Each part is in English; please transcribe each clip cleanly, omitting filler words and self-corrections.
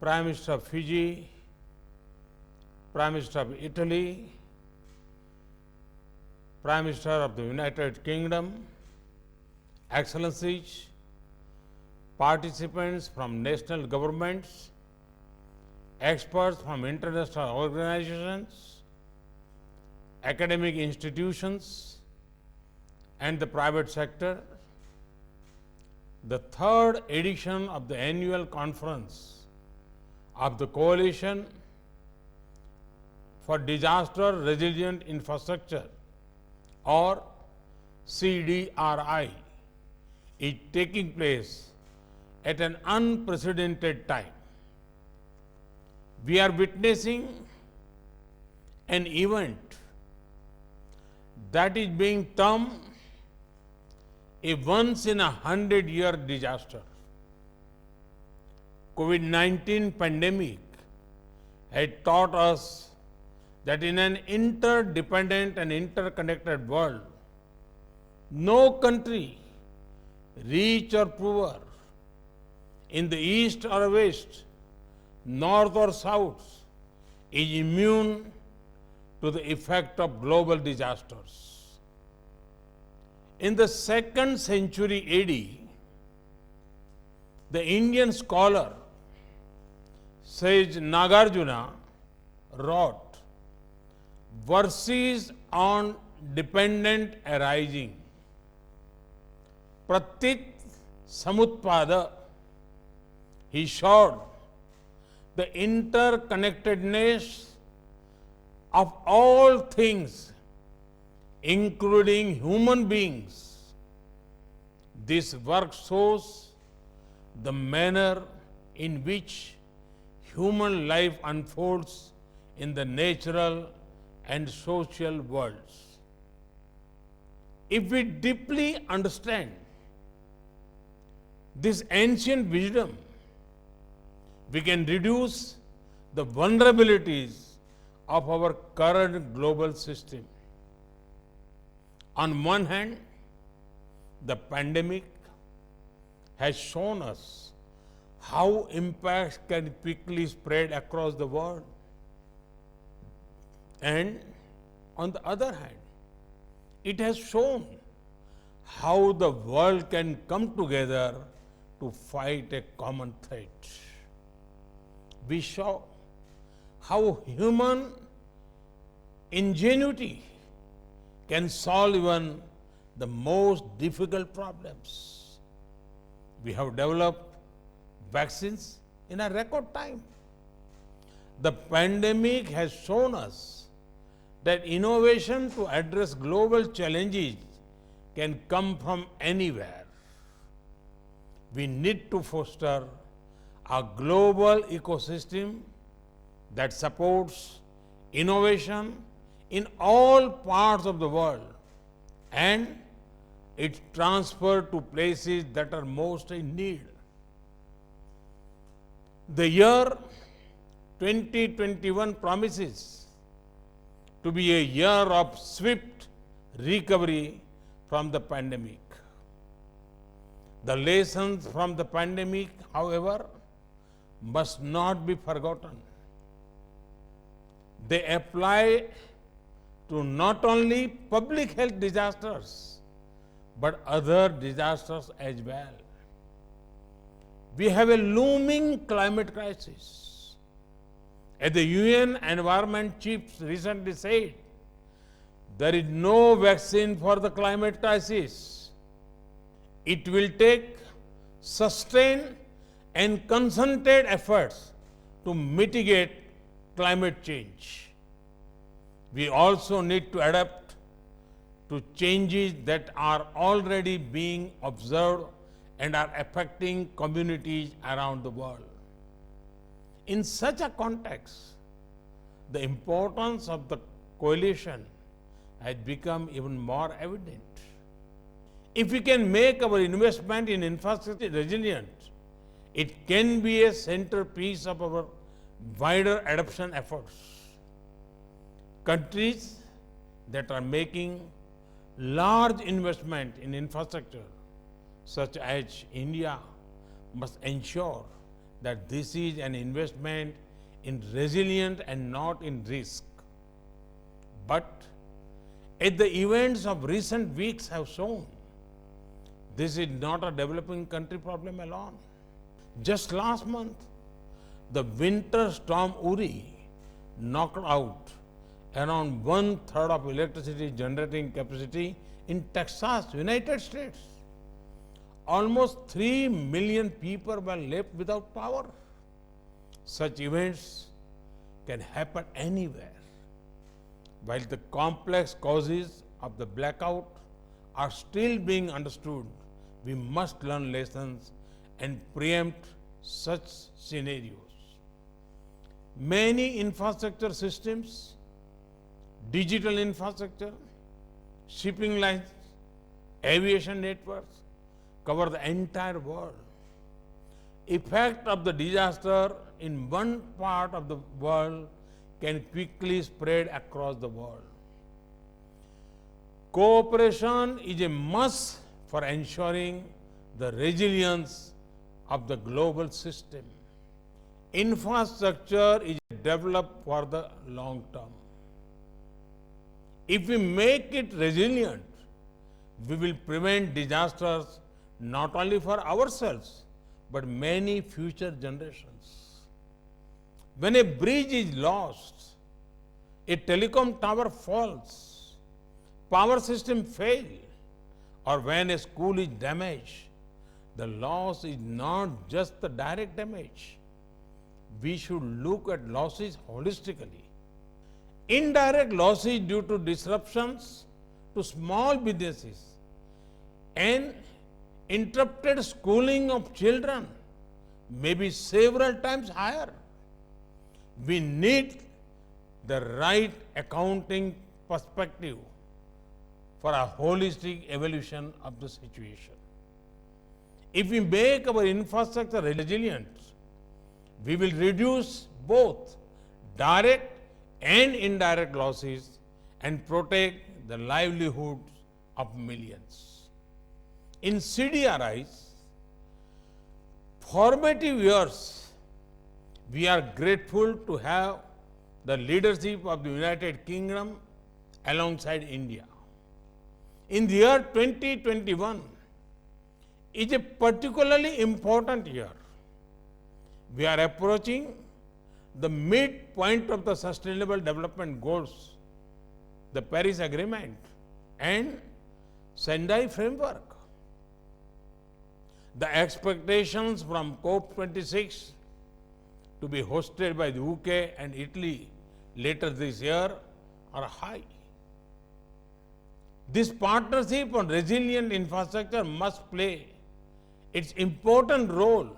Prime Minister of Fiji, Prime Minister of Italy, Prime Minister of the United Kingdom, Excellencies, participants from national governments, experts from international organizations, academic institutions, and the private sector, the third edition of the annual conference of the Coalition for Disaster Resilient Infrastructure, or CDRI, is taking place at an unprecedented time. We are witnessing an event that is being termed a once-in-a-100-year disaster. COVID-19 pandemic had taught us that in an interdependent and interconnected world, no country, rich or poor, in the east or west, north or south, is immune to the effect of global disasters. In the 2nd century AD, the Indian scholar Sage Nagarjuna wrote verses on dependent arising. Pratit Samutpada, he showed the interconnectedness of all things, including human beings. This work shows the manner in which human life unfolds in the natural and social worlds. If we deeply understand this ancient wisdom, we can reduce the vulnerabilities of our current global system. On one hand, the pandemic has shown us how impacts can quickly spread across the world. And on the other hand, it has shown how the world can come together to fight a common threat. We saw how human ingenuity can solve even the most difficult problems. We have developed vaccines in a record time. The pandemic has shown us that innovation to address global challenges can come from anywhere. We need to foster a global ecosystem that supports innovation in all parts of the world and its transfer to places that are most in need. The year 2021 promises to be a year of swift recovery from the pandemic. The lessons from the pandemic, however, must not be forgotten. They apply to not only public health disasters, but other disasters as well. We have a looming climate crisis. As the UN Environment Chiefs recently said, there is no vaccine for the climate crisis. It will take sustained and concerted efforts to mitigate climate change. We also need to adapt to changes that are already being observed and are affecting communities around the world. In such a context, the importance of the coalition has become even more evident. If we can make our investment in infrastructure resilient, it can be a centerpiece of our wider adoption efforts. Countries that are making large investment in infrastructure, such as India, must ensure that this is an investment in resilience and not in risk. But as the events of recent weeks have shown, this is not a developing country problem alone. Just last month, the winter storm Uri knocked out around one-third of electricity generating capacity in Texas, United States. Almost 3 million people were left without power. Such events can happen anywhere. While the complex causes of the blackout are still being understood, we must learn lessons and preempt such scenarios. Many infrastructure systems, digital infrastructure, shipping lines, aviation networks cover the entire world. Effect of the disaster in one part of the world can quickly spread across the world. Cooperation is a must for ensuring the resilience of the global system. Infrastructure is developed for the long term. If we make it resilient, we will prevent disasters not only for ourselves, but many future generations. When a bridge is lost, a telecom tower falls, power system fail, or when a school is damaged, the loss is not just the direct damage. We should look at losses holistically. Indirect losses due to disruptions to small businesses and interrupted schooling of children may be several times higher. We need the right accounting perspective for a holistic evaluation of the situation. If we make our infrastructure resilient, we will reduce both direct and indirect losses and protect the livelihoods of millions. In CDRI's formative years, we are grateful to have the leadership of the United Kingdom alongside India. In the year 2021 is a particularly important year. We are approaching the midpoint of the Sustainable Development Goals, the Paris Agreement, and Sendai Framework. The expectations from COP26 to be hosted by the UK and Italy later this year are high. This partnership on resilient infrastructure must play its important role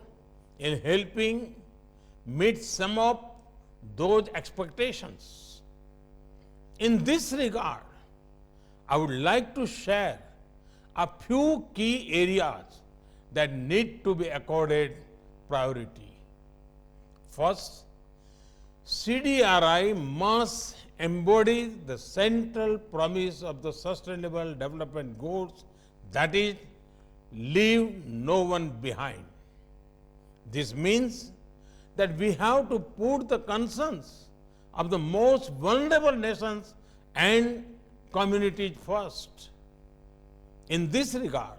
in helping meet some of those expectations. In this regard, I would like to share a few key areas that need to be accorded priority. First, CDRI must embody the central promise of the Sustainable Development Goals, that is, leave no one behind. This means that we have to put the concerns of the most vulnerable nations and communities first. In this regard,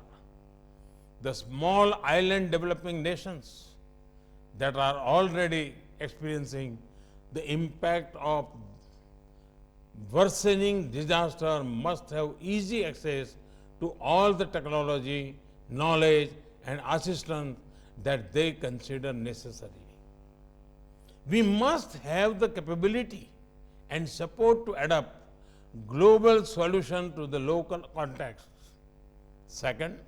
the small island developing nations that are already experiencing the impact of worsening disaster must have easy access to all the technology, knowledge, and assistance that they consider necessary. We must have the capability and support to adapt global solutions to the local context. Second,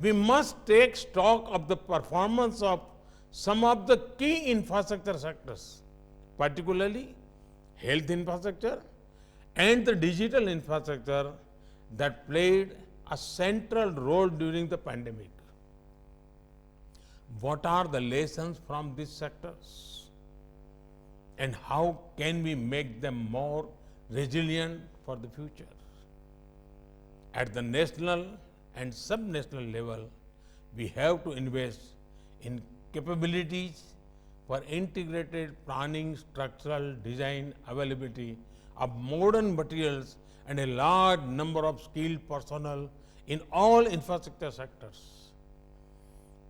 we must take stock of the performance of some of the key infrastructure sectors, particularly health infrastructure and the digital infrastructure that played a central role during the pandemic. What are the lessons from these sectors? And how can we make them more resilient for the future? At the national and sub-national level, we have to invest in capabilities for integrated planning, structural design, availability of modern materials, and a large number of skilled personnel in all infrastructure sectors.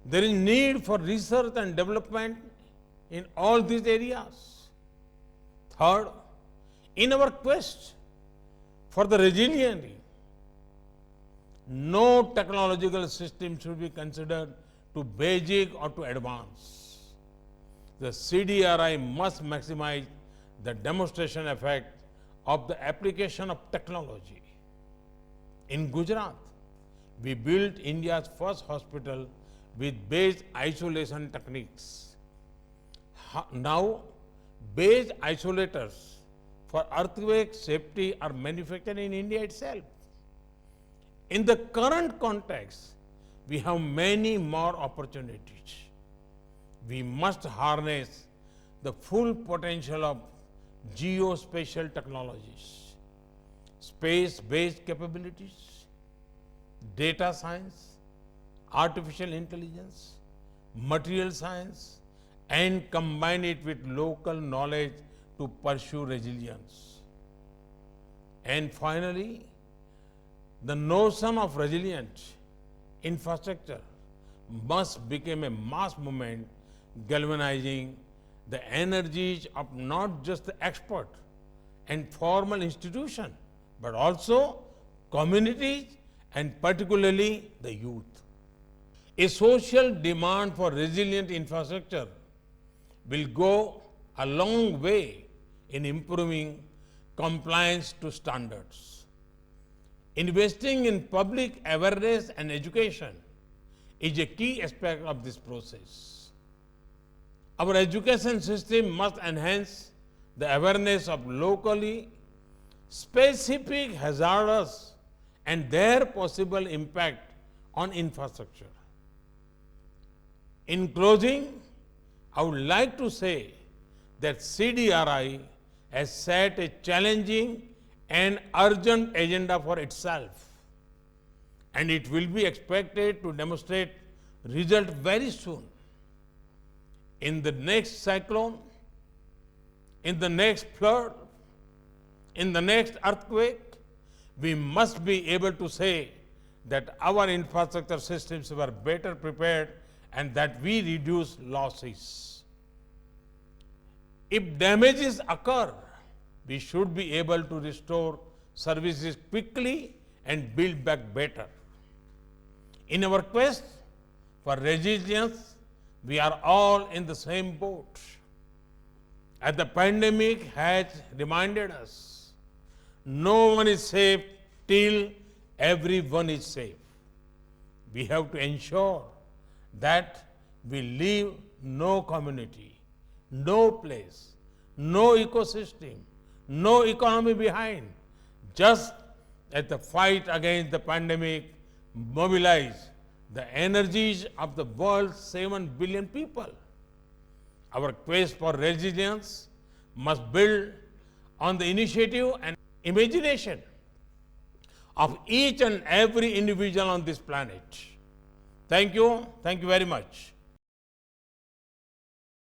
There is need for research and development in all these areas. Third, in our quest for the resiliency, no technological system should be considered too basic or too advanced. The CDRI must maximize the demonstration effect of the application of technology. In Gujarat, we built India's first hospital with base isolation techniques. Now, base isolators for earthquake safety are manufactured in India itself. In the current context, we have many more opportunities. We must harness the full potential of geospatial technologies, space-based capabilities, data science, artificial intelligence, material science, and combine it with local knowledge to pursue resilience. And finally, the notion of resilient infrastructure must become a mass movement, galvanizing the energies of not just the expert and formal institution, but also communities and particularly the youth. A social demand for resilient infrastructure will go a long way in improving compliance to standards. Investing in public awareness and education is a key aspect of this process. Our education system must enhance the awareness of locally specific hazards and their possible impact on infrastructure. In closing, I would like to say that CDRI has set a challenging and urgent agenda for itself, and it will be expected to demonstrate results very soon. In the next cyclone, in the next flood, in the next earthquake, we must be able to say that our infrastructure systems were better prepared and that we reduce losses. If damages occur, we should be able to restore services quickly and build back better. In our quest for resilience, we are all in the same boat. As the pandemic has reminded us, no one is safe till everyone is safe. We have to ensure that we leave no community, no place, no ecosystem, no economy behind. Just as the fight against the pandemic mobilized the energies of the world's 7 billion people, our quest for resilience must build on the initiative and imagination of each and every individual on this planet. Thank you very much.